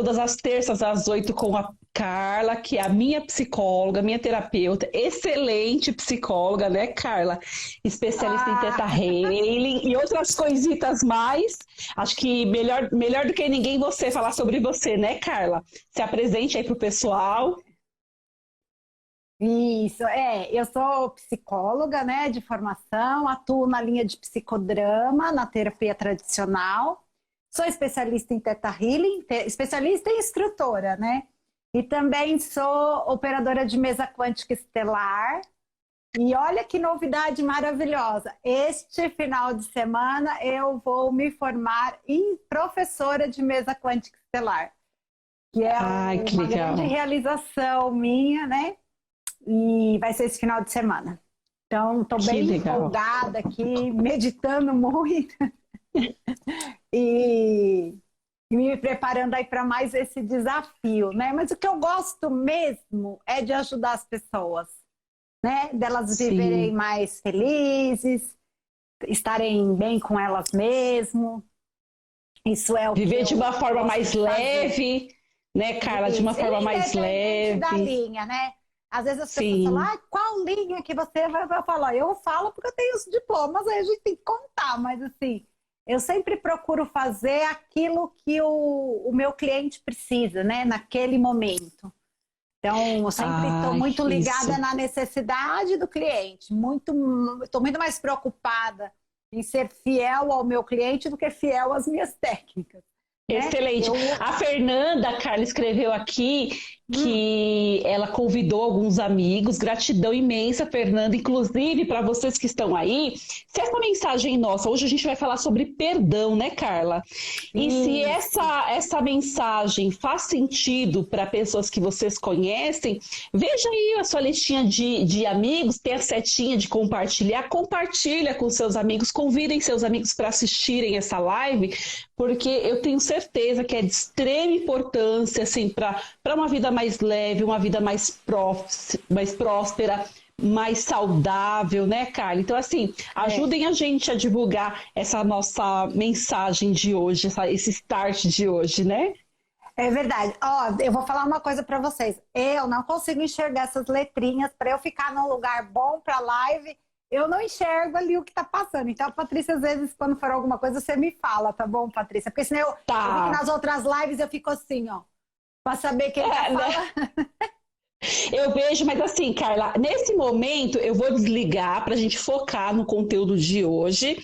todas as terças às 8 com a Carla, que é a minha psicóloga, minha terapeuta, excelente psicóloga, né, Carla? Especialista em Theta Healing e outras coisitas mais. Acho que melhor do que ninguém você falar sobre você, né, Carla? Se apresente aí pro pessoal. Isso, eu sou psicóloga, né, de formação, atuo na linha de psicodrama, na terapia tradicional, sou especialista em Theta Healing, especialista e instrutora, né, e também sou operadora de mesa quântica estelar, e olha que novidade maravilhosa, este final de semana eu vou me formar em professora de mesa quântica estelar, que é Que uma legal. grande realização minha, né? E vai ser esse final de semana. Então, estou bem empolgada aqui, meditando muito e me preparando aí para mais esse desafio, né? Mas o que eu gosto mesmo é de ajudar as pessoas, né? Delas viverem mais felizes, estarem bem com elas mesmo. Isso é o Viver que de uma forma mais leve, né, Carla? De uma forma mais leve. Da linha, né? Às vezes as pessoas falam, qual linha que você vai falar? Eu falo porque eu tenho os diplomas, aí a gente tem que contar, mas assim, eu sempre procuro fazer aquilo que o meu cliente precisa, né? Naquele momento. Então, eu sempre estou muito ligada na necessidade do cliente, estou muito mais preocupada em ser fiel ao meu cliente do que fiel às minhas técnicas. Excelente. A Fernanda, Carla, escreveu aqui que ela convidou alguns amigos. Gratidão imensa, Fernanda. Inclusive, para vocês que estão aí, se essa mensagem nossa, hoje a gente vai falar sobre perdão, né, Carla? E se essa mensagem faz sentido para pessoas que vocês conhecem, veja aí a sua listinha de amigos, tem a setinha de compartilhar, compartilha com seus amigos, convidem seus amigos para assistirem essa live, porque eu tenho certeza que é de extrema importância, assim, para uma vida mais leve, uma vida mais próspera, mais saudável, né, Carla? Então, assim, ajudem a gente a divulgar essa nossa mensagem de hoje, esse start de hoje, né? É verdade. Ó, eu vou falar uma coisa para vocês. Eu não consigo enxergar essas letrinhas para eu ficar num lugar bom para live. Eu não enxergo ali o que tá passando. Então, Patrícia, às vezes, quando for alguma coisa, você me fala, tá bom, Patrícia? Porque senão eu vi que nas outras lives eu fico assim, ó, para saber quem tá falando. Eu vejo, mas assim, Carla, nesse momento eu vou desligar para a gente focar no conteúdo de hoje.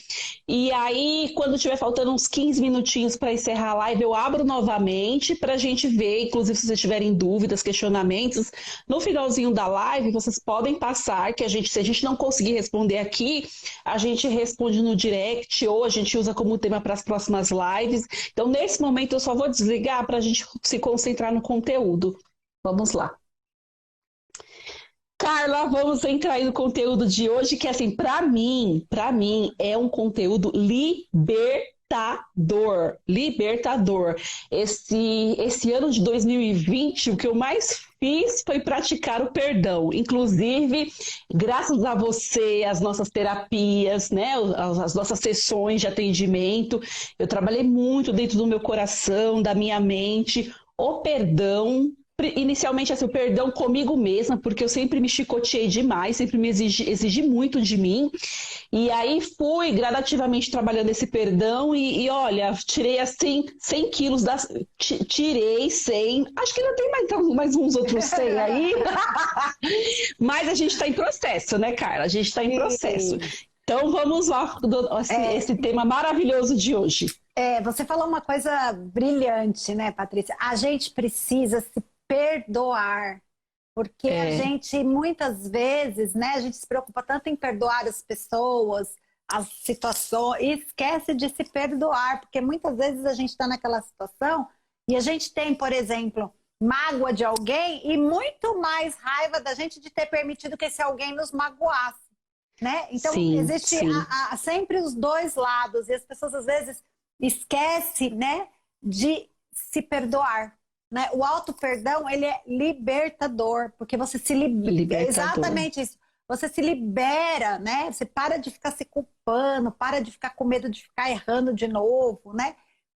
E aí, quando tiver faltando uns 15 minutinhos para encerrar a live, eu abro novamente para a gente ver. Inclusive, se vocês tiverem dúvidas, questionamentos, no finalzinho da live, vocês podem passar, que se a gente não conseguir responder aqui, a gente responde no direct ou a gente usa como tema para as próximas lives. Então, nesse momento, eu só vou desligar para a gente se concentrar no conteúdo. Vamos lá. Carla, vamos entrar aí no conteúdo de hoje, que assim, para mim, é um conteúdo libertador. Esse ano de 2020, o que eu mais fiz foi praticar o perdão. Inclusive, graças a você, as nossas terapias, né, as nossas sessões de atendimento, eu trabalhei muito dentro do meu coração, da minha mente, o perdão. Inicialmente, assim, o perdão comigo mesma, porque eu sempre me chicoteei demais, sempre me exigi muito de mim. E aí fui gradativamente trabalhando esse perdão e olha, tirei assim 100 quilos, tirei 100, acho que ainda tem mais uns outros 100 aí. Mas a gente está em processo, né, Carla? A gente está em processo. Então vamos lá, esse tema maravilhoso de hoje. Você falou uma coisa brilhante, né, Patrícia? A gente precisa se perdoar, porque a gente muitas vezes, né, a gente se preocupa tanto em perdoar as pessoas, as situações, e esquece de se perdoar, porque muitas vezes a gente está naquela situação e a gente tem, por exemplo, mágoa de alguém e muito mais raiva da gente de ter permitido que esse alguém nos magoasse, né? Então existe sempre os dois lados e as pessoas às vezes esquecem, né, de se perdoar. Né? O auto-perdão, ele é libertador, porque você se libera. Exatamente isso. Você se libera, né? Você para de ficar se culpando, para de ficar com medo de ficar errando de novo, né?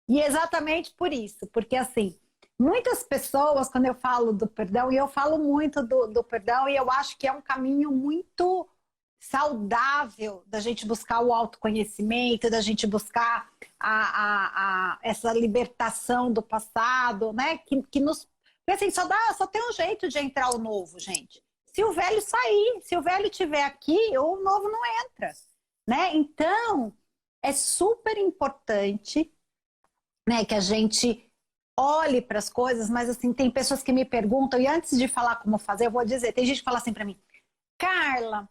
E exatamente por isso, porque assim, muitas pessoas, quando eu falo do perdão, e eu falo muito do perdão, e eu acho que é um caminho muito saudável da gente buscar o autoconhecimento, da gente buscar essa libertação do passado, né? Que nos... Porque assim, só tem um jeito de entrar o novo, gente. Se o velho sair, se o velho estiver aqui, o novo não entra, né? Então, é super importante, né, que a gente olhe para as coisas, mas assim, tem pessoas que me perguntam, e antes de falar como fazer, eu vou dizer, tem gente que fala assim para mim, Carla,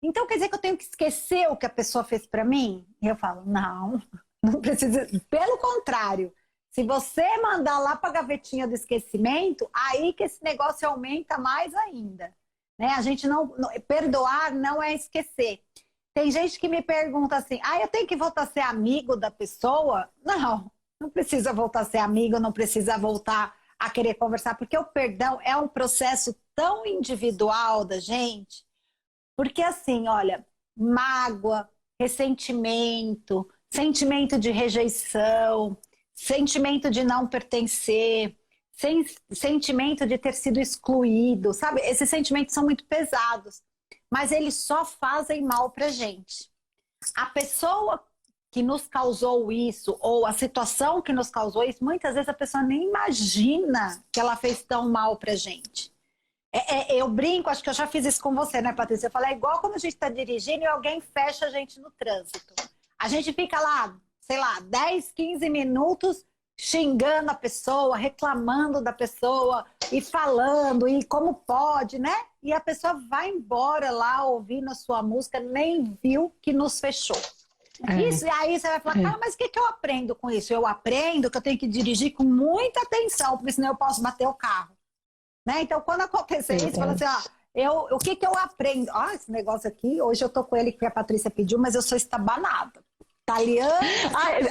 então quer dizer que eu tenho que esquecer o que a pessoa fez para mim? E eu falo, não, não precisa, pelo contrário, se você mandar lá para a gavetinha do esquecimento, aí que esse negócio aumenta mais ainda, né? A gente perdoar não é esquecer. Tem gente que me pergunta assim, eu tenho que voltar a ser amigo da pessoa? Não precisa voltar a ser amigo, não precisa voltar a querer conversar, porque o perdão é um processo tão individual da gente, porque assim, olha, mágoa, ressentimento, sentimento de rejeição, sentimento de não pertencer, sentimento de ter sido excluído, sabe? Esses sentimentos são muito pesados, mas eles só fazem mal pra gente. A pessoa que nos causou isso, ou a situação que nos causou isso, muitas vezes a pessoa nem imagina que ela fez tão mal pra gente. Eu brinco, acho que eu já fiz isso com você, né, Patrícia? Eu falei, é igual quando a gente está dirigindo e alguém fecha a gente no trânsito. A gente fica lá, sei lá, 10, 15 minutos xingando a pessoa, reclamando da pessoa e falando, e como pode, né? E a pessoa vai embora lá ouvindo a sua música, nem viu que nos fechou. Isso, e aí você vai falar, cara, mas o que eu aprendo com isso? Eu aprendo que eu tenho que dirigir com muita atenção, porque senão eu posso bater o carro. Né? Então, quando acontecer isso, fala assim, o que eu aprendo? Esse negócio aqui, hoje eu tô com ele que a Patrícia pediu, mas eu sou estabanada. Italiano.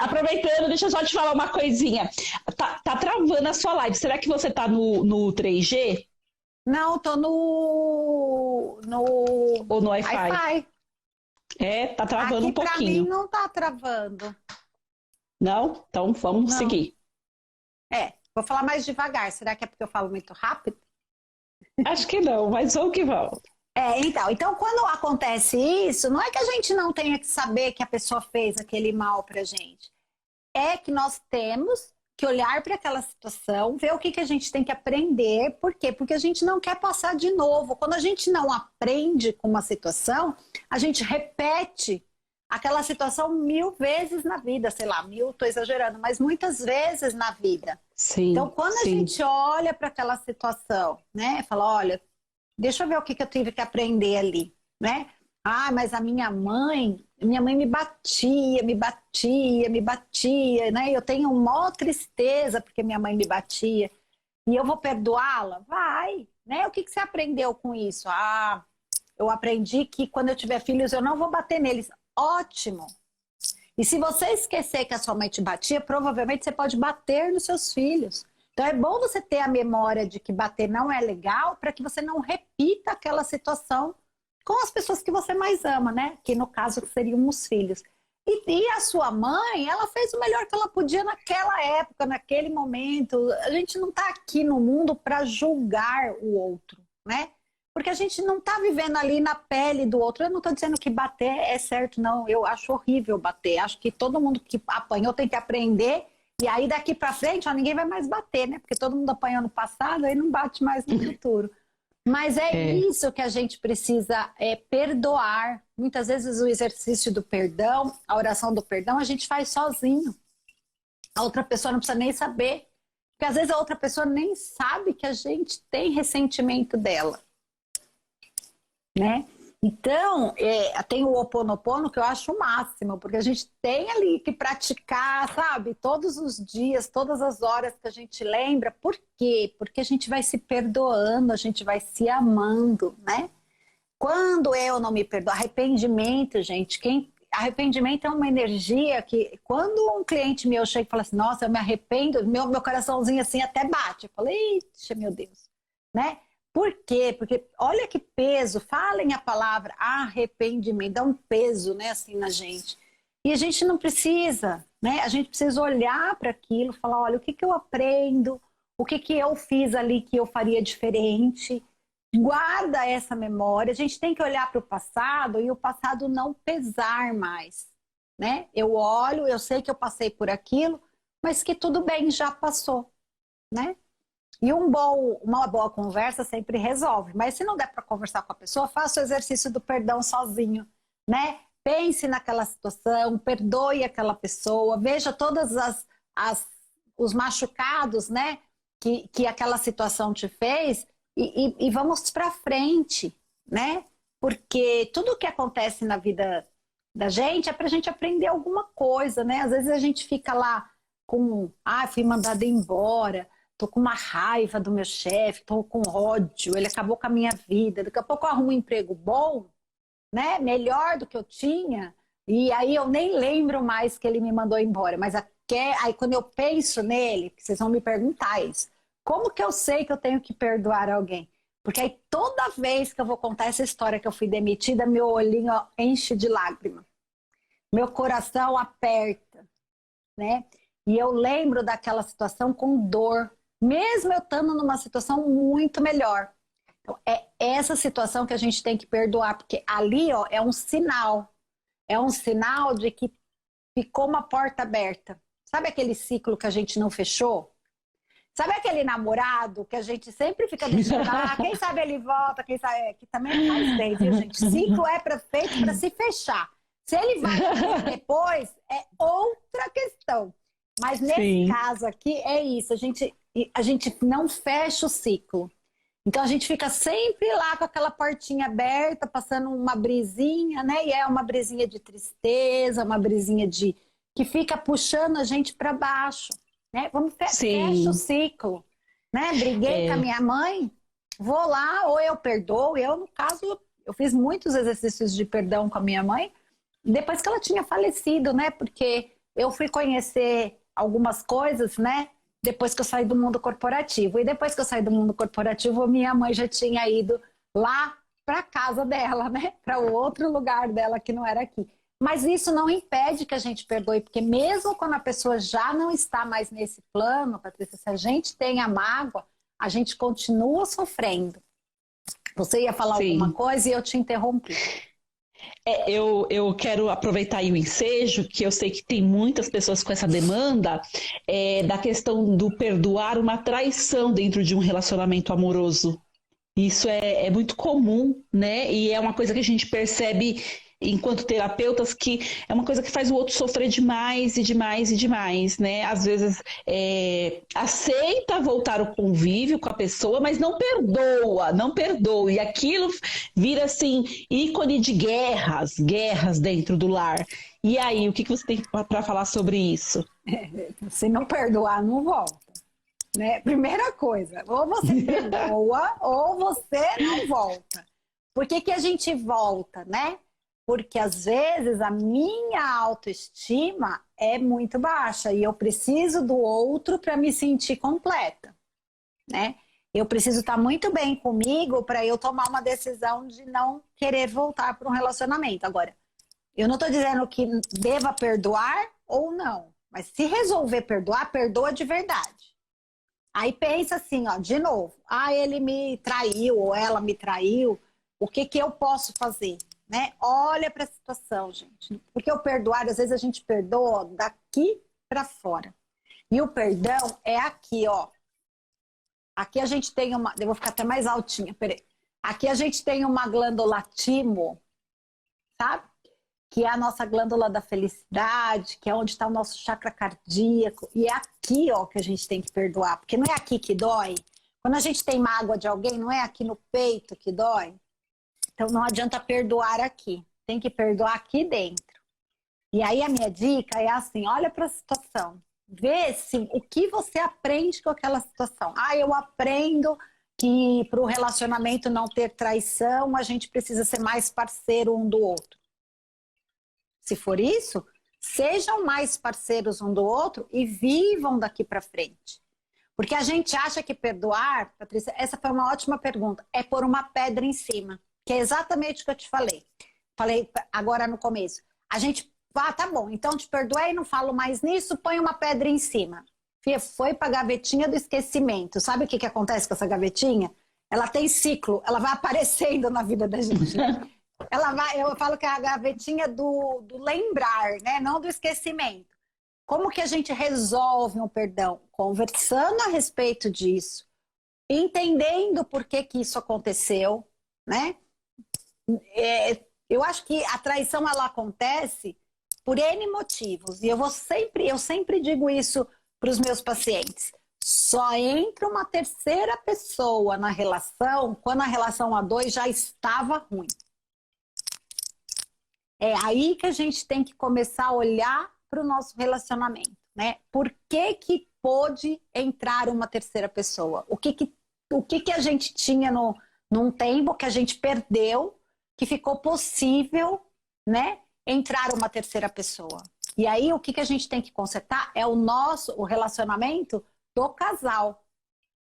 Aproveitando, deixa eu só te falar uma coisinha. Tá travando a sua live. Será que você tá no 3G? Não, tô no Ou no Wi-Fi? Wi-Fi. Tá travando aqui um pouquinho. Pra mim não tá travando. Não? Então vamos seguir. Vou falar mais devagar. Será que é porque eu falo muito rápido? Acho que não, mas vamos que vamos. Então, quando acontece isso, não é que a gente não tenha que saber que a pessoa fez aquele mal pra gente. É que nós temos que olhar para aquela situação, ver o que a gente tem que aprender. Por quê? Porque a gente não quer passar de novo. Quando a gente não aprende com uma situação, a gente repete aquela situação 1000 vezes na vida. Sei lá, 1000, tô exagerando, mas muitas vezes na vida. Sim, então, quando a gente olha para aquela situação, né? Fala, olha, deixa eu ver o que eu tive que aprender ali, né? Mas a minha mãe me batia, né? Eu tenho maior tristeza porque minha mãe me batia. E eu vou perdoá-la? Vai, né? O que você aprendeu com isso? Eu aprendi que quando eu tiver filhos eu não vou bater neles. Ótimo! E se você esquecer que a sua mãe te batia, provavelmente você pode bater nos seus filhos. Então é bom você ter a memória de que bater não é legal para que você não repita aquela situação com as pessoas que você mais ama, né? Que no caso seriam os filhos. E a sua mãe, ela fez o melhor que ela podia naquela época, naquele momento. A gente não está aqui no mundo para julgar o outro, né? Porque a gente não está vivendo ali na pele do outro. Eu não estou dizendo que bater é certo, não. Eu acho horrível bater. Acho que todo mundo que apanhou tem que aprender. E aí daqui para frente, ninguém vai mais bater, né? Porque todo mundo apanhou no passado, aí não bate mais no futuro. Mas isso que a gente precisa perdoar. Muitas vezes o exercício do perdão, a oração do perdão, a gente faz sozinho. A outra pessoa não precisa nem saber. Porque às vezes a outra pessoa nem sabe que a gente tem ressentimento dela. Né? Então, tem o Ho Oponopono que eu acho o máximo, porque a gente tem ali que praticar, sabe? Todos os dias, todas as horas que a gente lembra. Por quê? Porque a gente vai se perdoando, a gente vai se amando, né? Quando eu não me perdoo, arrependimento, gente, arrependimento é uma energia que, quando um cliente meu chega e fala assim, nossa, eu me arrependo, meu coraçãozinho assim até bate. Eu falo, eita, meu Deus, né? Por quê? Porque olha que peso, falem a palavra arrependimento, dá um peso, né, assim na gente. E a gente não precisa, né? A gente precisa olhar para aquilo, falar, olha, o que eu aprendo? o que que eu fiz ali que eu faria diferente. Guarda essa memória. A gente tem que olhar para o passado e o passado não pesar mais, né? Eu olho, eu sei que eu passei por aquilo, mas que tudo bem, já passou, né? E uma boa conversa sempre resolve. Mas se não der para conversar com a pessoa, faça o exercício do perdão sozinho, né? Pense naquela situação, perdoe aquela pessoa, veja todas os machucados, né? Que aquela situação te fez e vamos para frente, né? Porque tudo que acontece na vida da gente é para a gente aprender alguma coisa, né? Às vezes a gente fica lá com, fui mandada embora, tô com uma raiva do meu chefe, tô com ódio, ele acabou com a minha vida, daqui a pouco eu arrumo um emprego bom, né? Melhor do que eu tinha, e aí eu nem lembro mais que ele me mandou embora, mas aí quando eu penso nele, vocês vão me perguntar isso, como que eu sei que eu tenho que perdoar alguém? Porque aí toda vez que eu vou contar essa história que eu fui demitida, meu olhinho enche de lágrima, meu coração aperta, né? E eu lembro daquela situação com dor, mesmo eu estando numa situação muito melhor. Então, é essa situação que a gente tem que perdoar, porque ali, ó, é um sinal de que ficou uma porta aberta. Sabe aquele ciclo que a gente não fechou? Sabe aquele namorado que a gente sempre fica deixando, quem sabe ele volta, quem sabe, que também não faz bem, viu, gente? Ciclo é feito para se fechar. Se ele vai depois, é outra questão. Mas nesse caso aqui, é isso, a gente não fecha o ciclo. Então a gente fica sempre lá com aquela portinha aberta, passando uma brisinha, né? E é uma brisinha de tristeza, uma brisinha que fica puxando a gente para baixo, né? Fecha o ciclo, né? Briguei com a minha mãe, vou lá, ou eu perdoo. Eu, no caso, eu fiz muitos exercícios de perdão com a minha mãe, depois que ela tinha falecido, né? Porque eu fui conhecer algumas coisas, né? Depois que eu saí do mundo corporativo. E depois que eu saí do mundo corporativo, minha mãe já tinha ido lá para casa dela, né? Para o outro lugar dela que não era aqui. Mas isso não impede que a gente perdoe, porque mesmo quando a pessoa já não está mais nesse plano, Patrícia, se a gente tem a mágoa, a gente continua sofrendo. Você ia falar alguma coisa e eu te interrompi. Eu quero aproveitar aí o ensejo, que eu sei que tem muitas pessoas com essa demanda, da questão do perdoar uma traição dentro de um relacionamento amoroso. Isso é muito comum, né? E é uma coisa que a gente percebe enquanto terapeutas, que é uma coisa que faz o outro sofrer demais e demais e demais, né? Às vezes aceita voltar ao convívio com a pessoa, mas não perdoa. E aquilo vira, assim, ícone de guerras dentro do lar. E aí, o que você tem para falar sobre isso? Se não perdoar, não volta. Né? Primeira coisa, ou você perdoa ou você não volta. Por que a gente volta, né? Porque às vezes a minha autoestima é muito baixa e eu preciso do outro para me sentir completa, né? Eu preciso estar muito bem comigo para eu tomar uma decisão de não querer voltar para um relacionamento. Agora, eu não estou dizendo que deva perdoar ou não, mas se resolver perdoar, perdoa de verdade. Aí pensa assim, ó, de novo, ele me traiu ou ela me traiu, o que eu posso fazer? Né? Olha para a situação, gente. Porque o perdoar, às vezes a gente perdoa daqui para fora. E o perdão é aqui, ó. Aqui a gente tem uma... Eu vou ficar até mais altinha, peraí. Aqui a gente tem uma glândula timo, sabe? Que é a nossa glândula da felicidade, que é onde está o nosso chakra cardíaco. E é aqui, ó, que a gente tem que perdoar. Porque não é aqui que dói. Quando a gente tem mágoa de alguém, não é aqui no peito que dói. Então não adianta perdoar aqui, tem que perdoar aqui dentro. E aí a minha dica é assim, olha para a situação, vê se, o que você aprende com aquela situação. Eu aprendo que para o relacionamento não ter traição, a gente precisa ser mais parceiro um do outro. Se for isso, sejam mais parceiros um do outro e vivam daqui para frente. Porque a gente acha que perdoar, Patrícia, essa foi uma ótima pergunta, é pôr uma pedra em cima. Que é exatamente o que eu te falei. Falei agora no começo. A gente, tá bom, então te perdoei, não falo mais nisso, põe uma pedra em cima. Fia, foi para a gavetinha do esquecimento. Sabe o que acontece com essa gavetinha? Ela tem ciclo, ela vai aparecendo na vida da gente. Eu falo que é a gavetinha do lembrar, né? Não do esquecimento. Como que a gente resolve um perdão? Conversando a respeito disso, entendendo por que isso aconteceu, né? Eu acho que a traição ela acontece por N motivos. E eu sempre digo isso para os meus pacientes. Só entra uma terceira pessoa na relação quando a relação a dois já estava ruim. É aí que a gente tem que começar a olhar para o nosso relacionamento, né? Por que pôde entrar uma terceira pessoa? O que a gente tinha num tempo que a gente perdeu, que ficou possível, né, entrar uma terceira pessoa? E aí o que a gente tem que consertar é o relacionamento do casal,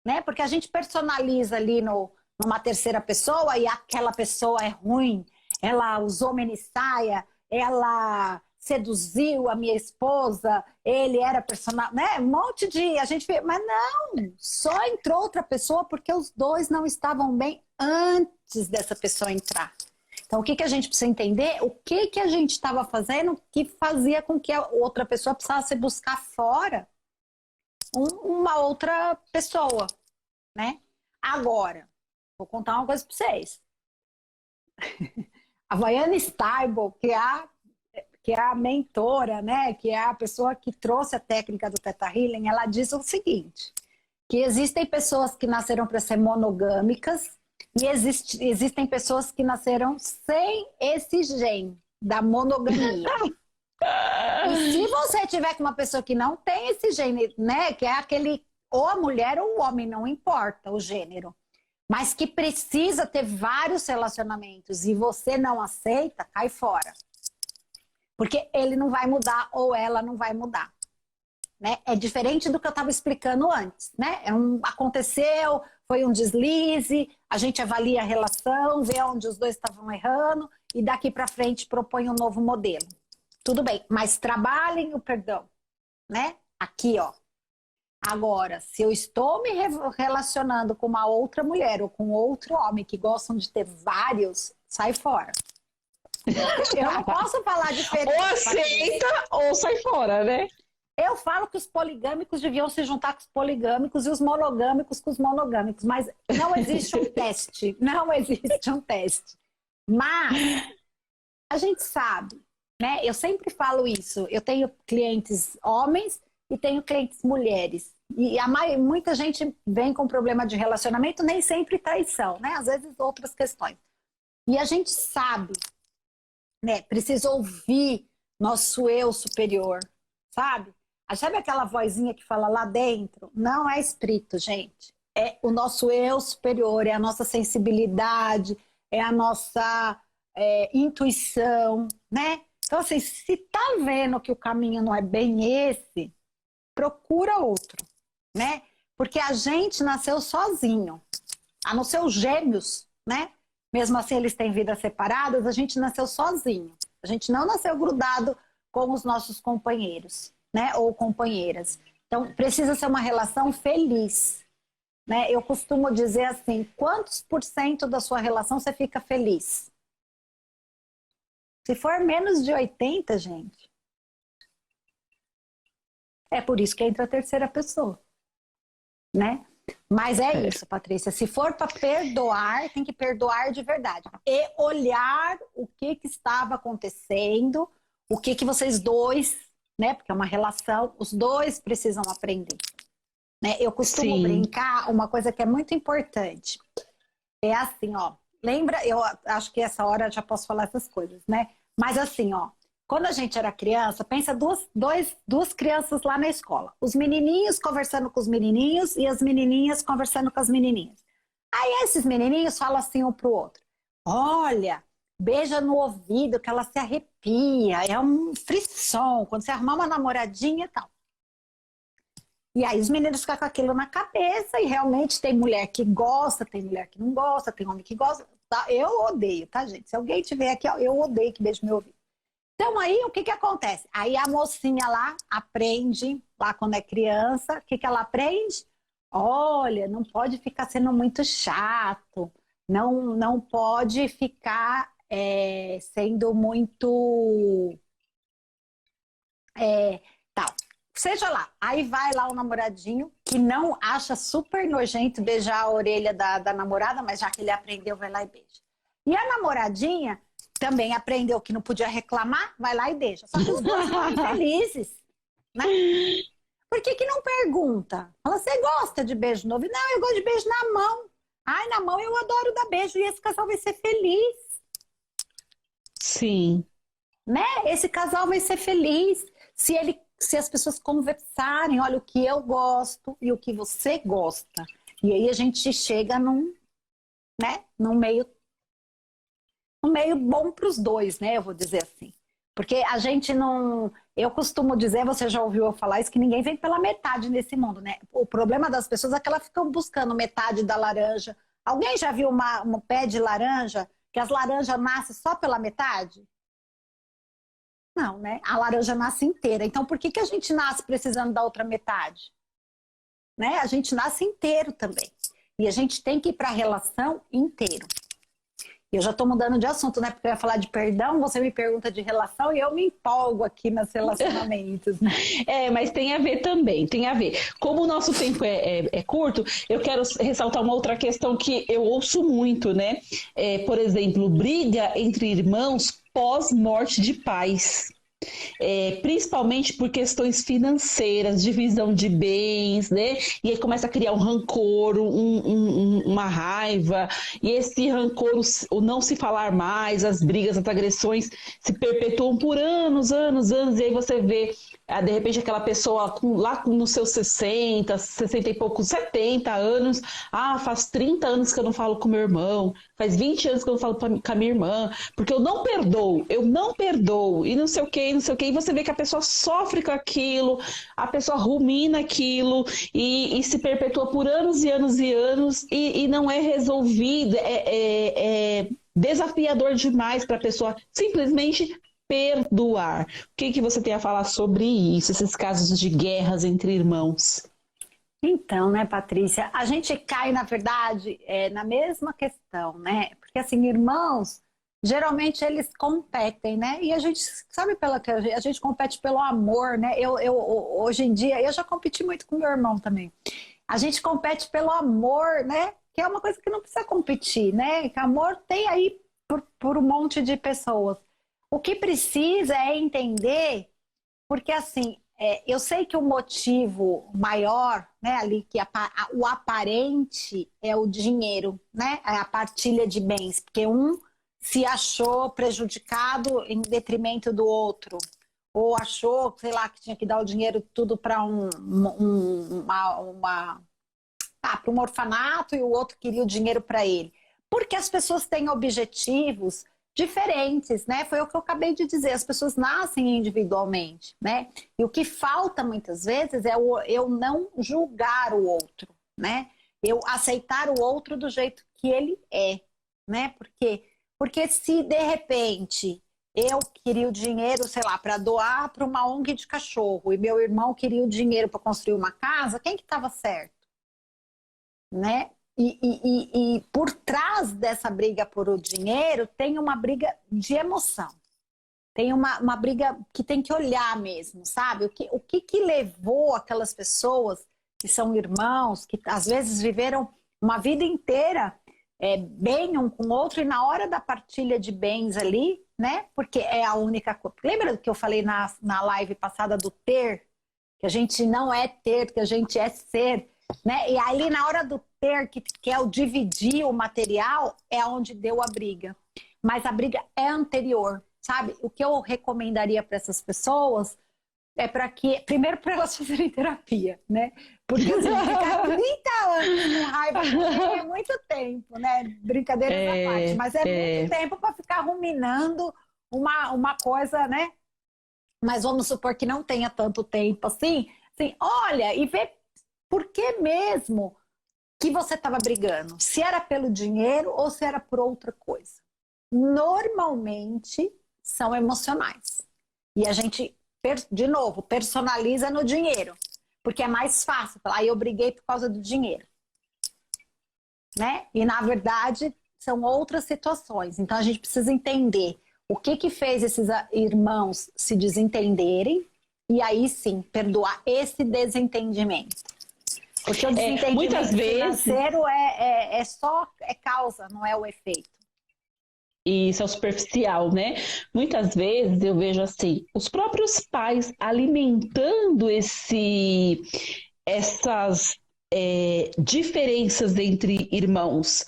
né? Porque a gente personaliza ali numa terceira pessoa e aquela pessoa é ruim, ela usou minissaia, ela seduziu a minha esposa, ele era personal, né? Um monte de... A gente... Mas não, só entrou outra pessoa porque os dois não estavam bem antes dessa pessoa entrar. Então, o que a gente precisa entender? O que a gente estava fazendo que fazia com que a outra pessoa precisasse buscar fora uma outra pessoa, né? Agora, vou contar uma coisa para vocês. A Vaiana Stable, que é a mentora, né? Que é a pessoa que trouxe a técnica do Theta Healing, ela diz o seguinte, que existem pessoas que nasceram para ser monogâmicas e existem pessoas que nasceram sem esse gene da monogamia. E se você tiver com uma pessoa que não tem esse gene, né? Que é aquele, ou a mulher ou o homem, não importa o gênero, mas que precisa ter vários relacionamentos e você não aceita, cai fora. Porque ele não vai mudar ou ela não vai mudar. Né? É diferente do que eu estava explicando antes. Né? Aconteceu, foi um deslize, a gente avalia a relação, vê onde os dois estavam errando e daqui para frente propõe um novo modelo. Tudo bem, mas trabalhem o perdão. Né? Aqui, ó. Agora, se eu estou me relacionando com uma outra mulher ou com outro homem que gostam de ter vários, sai fora. Eu não posso falar diferente. Ou aceita ou sai fora, né? Eu falo que os poligâmicos deviam se juntar com os poligâmicos e os monogâmicos com os monogâmicos, mas não existe um teste. Não existe um teste. Mas a gente sabe, né? Eu sempre falo isso. Eu tenho clientes homens e tenho clientes mulheres. E muita gente vem com problema de relacionamento, nem sempre traição, né? Às vezes outras questões. E a gente sabe, né? Precisa ouvir nosso eu superior, sabe? Sabe aquela vozinha que fala lá dentro? Não é espírito, gente. É o nosso eu superior, é a nossa sensibilidade, é a nossa intuição, né? Então, assim, se tá vendo que o caminho não é bem esse, procura outro, né? Porque a gente nasceu sozinho. A não ser os gêmeos, né? Mesmo assim, eles têm vidas separadas, a gente nasceu sozinho. A gente não nasceu grudado com os nossos companheiros, né? Ou companheiras. Então, precisa ser uma relação feliz, né? Eu costumo dizer assim, quantos % da sua relação você fica feliz? Se for menos de 80, gente, é por isso que entra a terceira pessoa, né? Mas é isso, Patrícia. Se for para perdoar, tem que perdoar de verdade. E olhar o que estava acontecendo, o que vocês dois, né? Porque é uma relação, os dois precisam aprender. Né? Eu costumo brincar, uma coisa que é muito importante. É assim, ó. Lembra, eu acho que essa hora eu já posso falar essas coisas, né? Mas assim, ó. Quando a gente era criança, pensa duas crianças lá na escola. Os menininhos conversando com os menininhos e as menininhas conversando com as menininhas. Aí esses menininhos falam assim um pro outro. Olha, beija no ouvido que ela se arrepia. É um frisson quando você arrumar uma namoradinha e tal. E aí os meninos ficam com aquilo na cabeça e realmente tem mulher que gosta, tem mulher que não gosta, tem homem que gosta. Tá? Eu odeio, tá, gente? Se alguém tiver aqui, ó, eu odeio que beije meu ouvido. Então aí o que acontece? Aí a mocinha lá aprende, lá quando é criança, o que ela aprende? Olha, não pode ficar sendo muito chato, não pode ficar sendo muito tal. Seja lá, aí vai lá o namoradinho, que não acha super nojento beijar a orelha da namorada, mas já que ele aprendeu, vai lá e beija. E a namoradinha também aprendeu que não podia reclamar, vai lá e deixa. Só que os dois são infelizes, né? Por que não pergunta? Fala, você gosta de beijo novo? Não, eu gosto de beijo na mão. Ai, na mão eu adoro dar beijo e esse casal vai ser feliz. Sim. Né? Esse casal vai ser feliz se as pessoas conversarem, olha, o que eu gosto e o que você gosta. E aí a gente chega num meio bom para os dois, né? Eu vou dizer assim. Porque a gente não... Eu costumo dizer, você já ouviu eu falar isso, que ninguém vem pela metade nesse mundo, né? O problema das pessoas é que elas ficam buscando metade da laranja. Alguém já viu um pé de laranja, que as laranjas nascem só pela metade? Não, né? A laranja nasce inteira. Então, por que a gente nasce precisando da outra metade? Né? A gente nasce inteiro também. E a gente tem que ir para a relação inteiro. Eu já estou mudando de assunto, né? Porque eu ia falar de perdão, você me pergunta de relação e eu me empolgo aqui nos relacionamentos. Né? Mas tem a ver também, tem a ver. Como o nosso tempo é curto, eu quero ressaltar uma outra questão que eu ouço muito, né? Por exemplo, briga entre irmãos pós-morte de pais. Principalmente por questões financeiras, divisão de bens, né? E aí começa a criar um rancor, uma raiva, e esse rancor, o não se falar mais, as brigas, as agressões se perpetuam por anos, e aí você vê, de repente, aquela pessoa lá nos seus 60 e poucos, 70 anos, faz 30 anos que eu não falo com meu irmão, faz 20 anos que eu não falo com a minha irmã, porque eu não perdoo, e não sei o que, e você vê que a pessoa sofre com aquilo, a pessoa rumina aquilo, e se perpetua por anos e anos e anos, e não é resolvido, é desafiador demais para a pessoa simplesmente perdoar. O que você tem a falar sobre isso, esses casos de guerras entre irmãos? Então, né, Patrícia, a gente cai, na verdade, na mesma questão, né? Porque, assim, irmãos, geralmente eles competem, né? E a gente, sabe pela que a gente compete pelo amor, né? Hoje em dia, eu já competi muito com meu irmão também. A gente compete pelo amor, né? Que é uma coisa que não precisa competir, né? Que amor tem aí por um monte de pessoas. O que precisa é entender, porque assim, eu sei que o motivo maior, né, ali que o aparente é o dinheiro, né, é a partilha de bens, porque um se achou prejudicado em detrimento do outro, ou achou, sei lá, que tinha que dar o dinheiro tudo para para um orfanato e o outro queria o dinheiro para ele. Porque as pessoas têm objetivos diferentes, né? Foi o que eu acabei de dizer, as pessoas nascem individualmente, né? E o que falta muitas vezes é eu não julgar o outro, né? Eu aceitar o outro do jeito que ele é, né? Porque se de repente eu queria o dinheiro, sei lá, para doar para uma ONG de cachorro e meu irmão queria o dinheiro para construir uma casa, quem que estava certo? Né? E por trás dessa briga por o dinheiro tem uma briga de emoção. Tem uma briga que tem que olhar mesmo, sabe? O que levou aquelas pessoas que são irmãos, que às vezes viveram uma vida inteira bem um com o outro e na hora da partilha de bens ali, né? Porque é a única coisa. Lembra do que eu falei na live passada do ter? Que a gente não é ter, que a gente é ser. Né? E ali na hora do ter, que é o dividir o material, é onde deu a briga. Mas a briga é anterior, sabe? O que eu recomendaria para essas pessoas é primeiro para elas fazerem terapia, né? Porque assim, ficar 30 anos com raiva é muito tempo, né? Brincadeiras à parte, mas é muito tempo para ficar ruminando uma coisa, né? Mas vamos supor que não tenha tanto tempo assim, olha e vê por que mesmo que você estava brigando? Se era pelo dinheiro ou se era por outra coisa? Normalmente são emocionais. E a gente, de novo, personaliza no dinheiro. Porque é mais fácil falar, eu briguei por causa do dinheiro. Né? E, na verdade, são outras situações. Então, a gente precisa entender o que fez esses irmãos se desentenderem e aí, sim, perdoar esse desentendimento. Porque o desentendimento muitas financeiro é causa, não é o efeito. Isso é o superficial, né? Muitas vezes eu vejo assim, os próprios pais alimentando essas diferenças entre irmãos.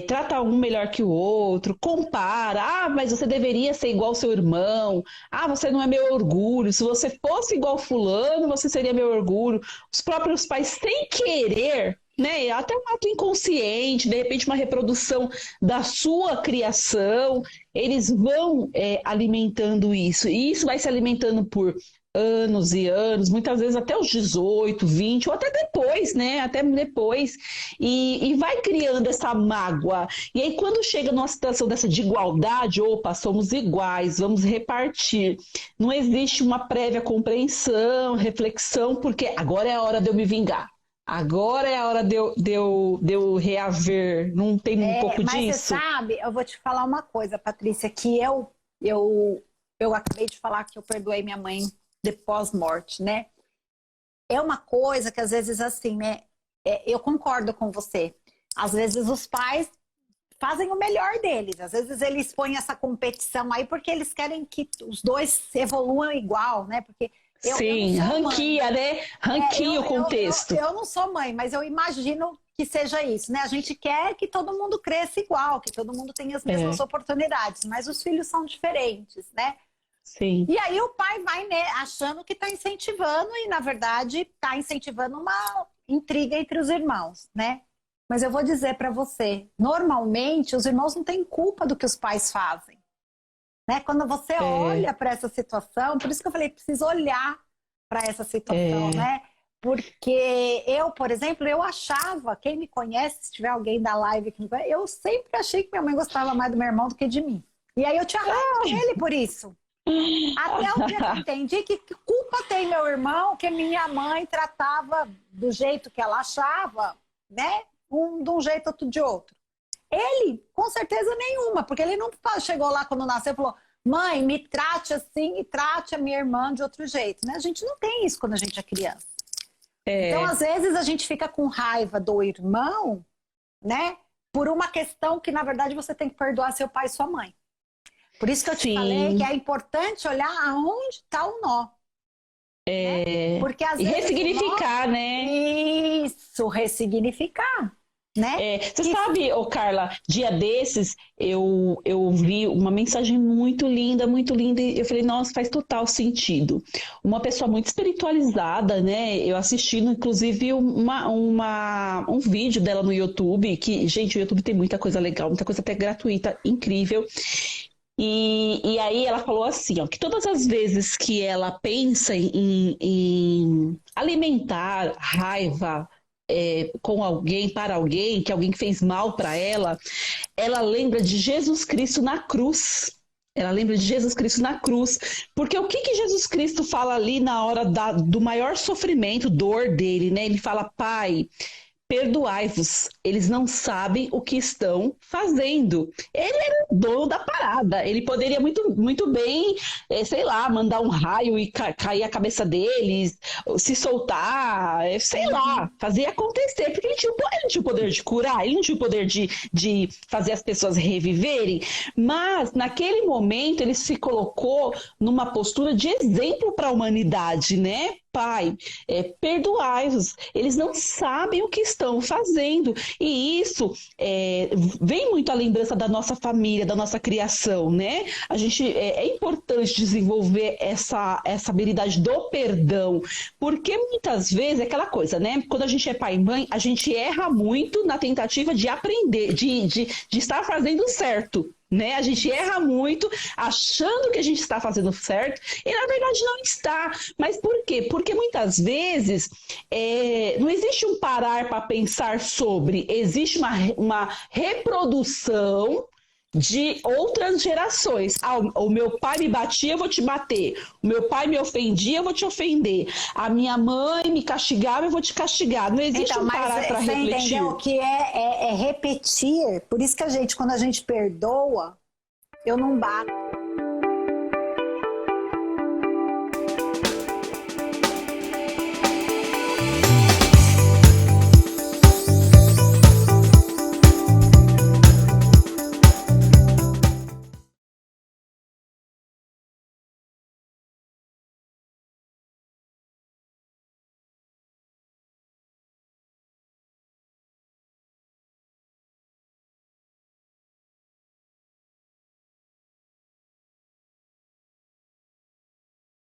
Trata um melhor que o outro, compara, mas você deveria ser igual ao seu irmão, você não é meu orgulho, se você fosse igual fulano, você seria meu orgulho. Os próprios pais, sem querer, né, até um ato inconsciente, de repente uma reprodução da sua criação, eles vão alimentando isso, e isso vai se alimentando por anos e anos, muitas vezes até os 18, 20, ou até depois, né? Até depois. E vai criando essa mágoa. E aí, quando chega numa situação dessa de igualdade, opa, somos iguais, vamos repartir. Não existe uma prévia compreensão, reflexão, porque agora é a hora de eu me vingar. Agora é a hora de eu reaver. Não tem um pouco mas disso? Mas você sabe, eu vou te falar uma coisa, Patrícia, que eu acabei de falar que eu perdoei minha mãe de pós-morte, né? É uma coisa que às vezes assim, né? Eu concordo com você. Às vezes os pais fazem o melhor deles. Às vezes eles põem essa competição aí porque eles querem que os dois evoluam igual, né? Porque sim, ranqueia, né? Ranqueia o contexto. Eu não sou mãe, mas eu imagino que seja isso, né? A gente quer que todo mundo cresça igual, que todo mundo tenha as mesmas oportunidades, mas os filhos são diferentes, né? Sim. E aí o pai vai, né, achando que está incentivando e, na verdade, está incentivando uma intriga entre os irmãos, né? Mas eu vou dizer para você, normalmente os irmãos não têm culpa do que os pais fazem. Né? Quando você olha para essa situação, por isso que eu falei, preciso olhar para essa situação, né? Porque eu, por exemplo, eu achava, quem me conhece, se tiver alguém da live que me conhece, eu sempre achei que minha mãe gostava mais do meu irmão do que de mim. E aí eu tinha raiva dele por isso. Até o dia que eu entendi que culpa tem meu irmão, que minha mãe tratava do jeito que ela achava, né? Um de um jeito, outro de outro. Ele, com certeza nenhuma, porque ele não chegou lá quando nasceu e falou: mãe, me trate assim e trate a minha irmã de outro jeito, né? A gente não tem isso quando a gente é criança. Então, às vezes, a gente fica com raiva do irmão, né? Por uma questão que, na verdade, você tem que perdoar seu pai e sua mãe. Por isso que eu te falei que é importante olhar aonde está o nó. Né? Porque às vezes ressignificar, né? Isso, ressignificar. Né? Você sabe, Carla, dia desses eu vi uma mensagem muito linda, e eu falei, nossa, faz total sentido. Uma pessoa muito espiritualizada, né? Eu assistindo, inclusive, um vídeo dela no YouTube, que, gente, o YouTube tem muita coisa legal, muita coisa até gratuita, incrível. E aí ela falou assim, ó, que todas as vezes que ela pensa em alimentar raiva com alguém, para alguém, que alguém fez mal para ela lembra de Jesus Cristo na cruz. Ela lembra de Jesus Cristo na cruz. Porque o que Jesus Cristo fala ali na hora do maior sofrimento, dor dele, né? Ele fala, Pai, perdoai-vos, eles não sabem o que estão fazendo. Ele era o dono da parada, ele poderia muito bem, sei lá, mandar um raio e cair a cabeça deles, se soltar, sei lá, fazer acontecer, porque ele tinha o poder de curar, ele não tinha o poder de fazer as pessoas reviverem, mas naquele momento ele se colocou numa postura de exemplo para a humanidade, né? Pai, perdoai-os, eles não sabem o que estão fazendo. E isso vem muito à lembrança da nossa família, da nossa criação, né? A gente, é importante desenvolver essa habilidade do perdão, porque muitas vezes é aquela coisa, né? Quando a gente é pai e mãe, a gente erra muito na tentativa de aprender, de estar fazendo certo. Né? A gente erra muito achando que a gente está fazendo certo e na verdade não está. Mas por quê? Porque muitas vezes não existe um parar para pensar sobre, existe uma reprodução de outras gerações. Ah, o meu pai me batia, eu vou te bater. O meu pai me ofendia, eu vou te ofender. A minha mãe me castigava, eu vou te castigar. Não existe então, um parar para refletir. Entendeu? Que é repetir. Por isso que quando a gente perdoa, eu não bato.